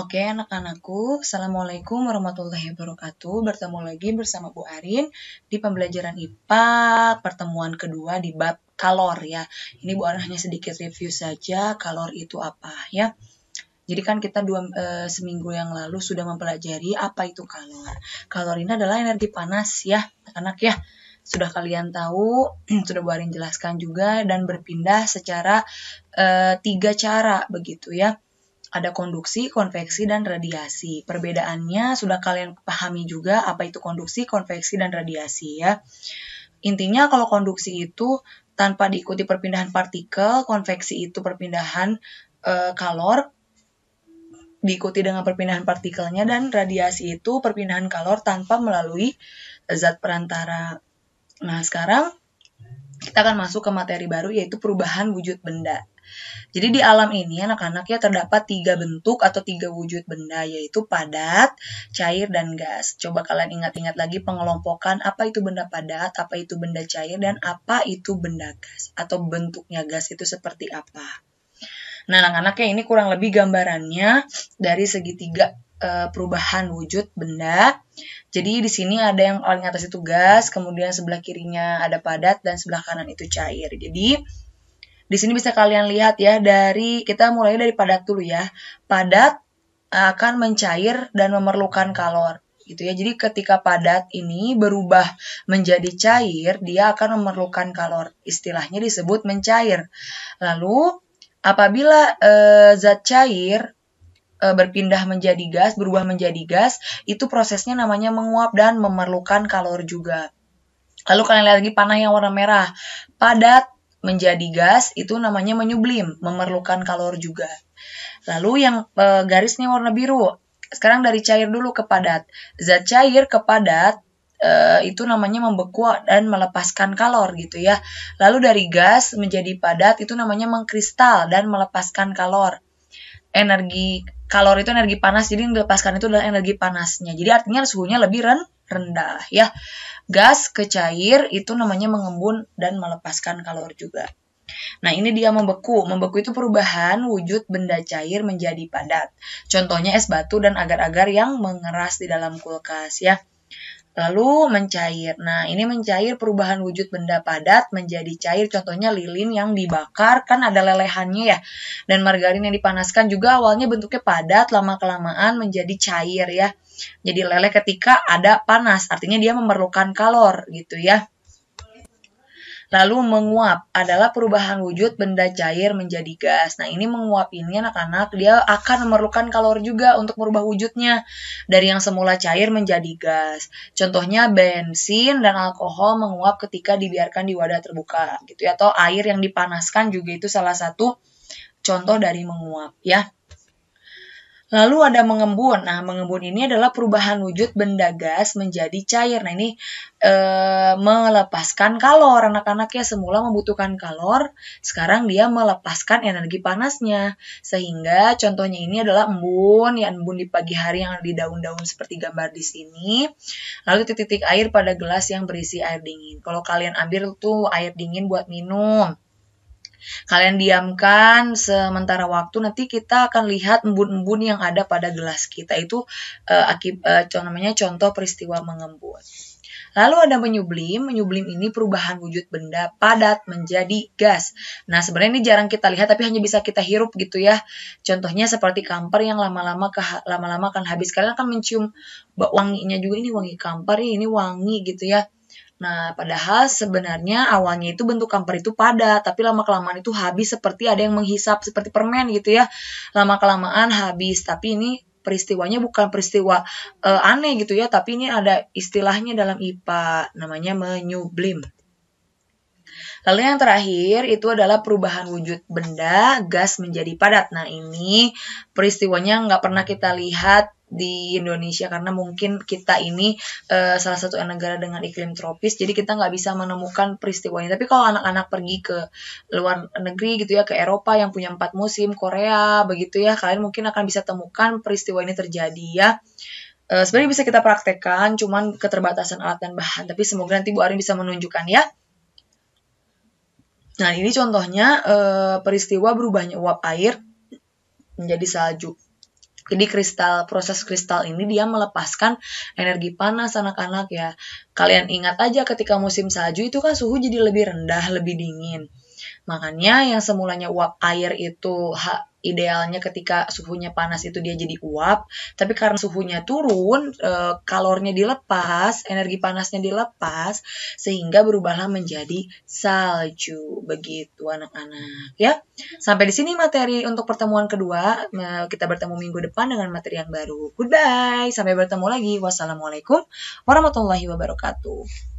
Oke, anak-anakku, Assalamualaikum warahmatullahi wabarakatuh. Bertemu lagi bersama Bu Arin di pembelajaran IPA pertemuan kedua di bab kalor ya. Ini Bu Arin hanya sedikit review saja, kalor itu apa ya. Jadi kan kita seminggu yang lalu sudah mempelajari apa itu kalor. Kalor ini adalah energi panas ya, anak-anak ya. Sudah kalian tahu, sudah Bu Arin jelaskan juga dan berpindah secara 3 cara begitu ya. Ada konduksi, konveksi, dan radiasi. Perbedaannya sudah kalian pahami juga apa itu konduksi, konveksi, dan radiasi ya. Intinya kalau konduksi itu tanpa diikuti perpindahan partikel, konveksi itu perpindahan kalor, diikuti dengan perpindahan partikelnya, dan radiasi itu perpindahan kalor tanpa melalui zat perantara. Nah, sekarang kita akan masuk ke materi baru yaitu perubahan wujud benda. Jadi di alam ini anak-anak ya terdapat 3 bentuk atau 3 wujud benda yaitu padat, cair, dan gas. Coba kalian ingat-ingat lagi pengelompokan apa itu benda padat, apa itu benda cair, dan apa itu benda gas atau bentuknya gas itu seperti apa. Nah anak-anak ya ini kurang lebih gambarannya dari segitiga perubahan wujud benda. Jadi di sini ada yang paling atas itu gas, kemudian sebelah kirinya ada padat dan sebelah kanan itu cair. Jadi di sini bisa kalian lihat ya, kita mulai dari padat dulu ya. Padat akan mencair dan memerlukan kalor gitu ya. Jadi ketika padat ini berubah menjadi cair, dia akan memerlukan kalor. Istilahnya disebut mencair. Lalu apabila zat cair berpindah menjadi gas, berubah menjadi gas, itu prosesnya namanya menguap dan memerlukan kalor juga. Lalu kalian lihat lagi panah yang warna merah. Padat menjadi gas itu namanya menyublim, memerlukan kalor juga. Lalu yang garisnya warna biru. Sekarang dari cair dulu ke padat. Zat cair ke padat itu namanya membeku dan melepaskan kalor gitu ya. Lalu dari gas menjadi padat itu namanya mengkristal dan melepaskan kalor. Kalor itu energi panas, jadi yang dilepaskan itu adalah energi panasnya. Jadi artinya suhunya lebih rendah ya. Gas ke cair itu namanya mengembun dan melepaskan kalor juga. Nah ini dia membeku. Membeku itu perubahan wujud benda cair menjadi padat. Contohnya es batu dan agar-agar yang mengeras di dalam kulkas ya. Lalu mencair. Nah ini mencair perubahan wujud benda padat menjadi cair. Contohnya lilin yang dibakar kan ada lelehannya ya. Dan margarin yang dipanaskan juga awalnya bentuknya padat, lama-kelamaan menjadi cair ya. Jadi leleh ketika ada panas, artinya dia memerlukan kalor gitu ya. Lalu menguap adalah perubahan wujud benda cair menjadi gas. Nah ini menguap ini anak-anak dia akan memerlukan kalor juga untuk merubah wujudnya. Dari yang semula cair menjadi gas. Contohnya bensin dan alkohol menguap ketika dibiarkan di wadah terbuka gitu ya. Atau air yang dipanaskan juga itu salah satu contoh dari menguap ya. Lalu ada mengembun. Nah, mengembun ini adalah perubahan wujud benda gas menjadi cair. Nah, ini melepaskan kalor. Anak-anak ya semula membutuhkan kalor, sekarang dia melepaskan energi panasnya. Sehingga contohnya ini adalah embun, ya embun di pagi hari yang ada di daun-daun seperti gambar di sini. Lalu titik-titik air pada gelas yang berisi air dingin. Kalau kalian ambil tuh air dingin buat minum, kalian diamkan sementara waktu, nanti kita akan lihat embun-embun yang ada pada gelas kita. Itu namanya contoh peristiwa mengembun. Lalu ada menyublim. Menyublim ini perubahan wujud benda padat menjadi gas. Nah sebenarnya ini jarang kita lihat tapi hanya bisa kita hirup gitu ya. Contohnya seperti kamper yang lama-lama akan habis. Kalian akan mencium wanginya juga, ini wangi kamper, ini wangi gitu ya. Nah, padahal sebenarnya awalnya itu bentuk kamper itu padat, tapi lama-kelamaan itu habis seperti ada yang menghisap seperti permen gitu ya. Lama-kelamaan habis, tapi ini peristiwanya bukan peristiwa aneh gitu ya, tapi ini ada istilahnya dalam IPA, namanya menyublim. Lalu yang terakhir itu adalah perubahan wujud benda gas menjadi padat. Nah, ini peristiwanya nggak pernah kita lihat di Indonesia karena mungkin kita ini salah satu negara dengan iklim tropis, jadi kita nggak bisa menemukan peristiwanya. Tapi kalau anak-anak pergi ke luar negeri gitu ya, ke Eropa yang punya 4 musim, Korea begitu ya, kalian mungkin akan bisa temukan peristiwa ini terjadi ya. Sebenarnya bisa kita praktekkan, cuman keterbatasan alat dan bahan, tapi semoga nanti Bu Arin bisa menunjukkan ya. Nah ini contohnya peristiwa berubahnya uap air menjadi salju. Jadi proses kristal ini dia melepaskan energi panas anak-anak ya. Kalian ingat aja ketika musim salju itu kan suhu jadi lebih rendah, lebih dingin. Makanya yang semulanya uap air itu idealnya ketika suhunya panas itu dia jadi uap, tapi karena suhunya turun, kalornya dilepas, energi panasnya dilepas, sehingga berubahlah menjadi salju. Begitu anak-anak ya. Sampai di sini materi untuk pertemuan kedua. Kita bertemu minggu depan dengan materi yang baru. Goodbye, sampai bertemu lagi. Wassalamualaikum warahmatullahi wabarakatuh.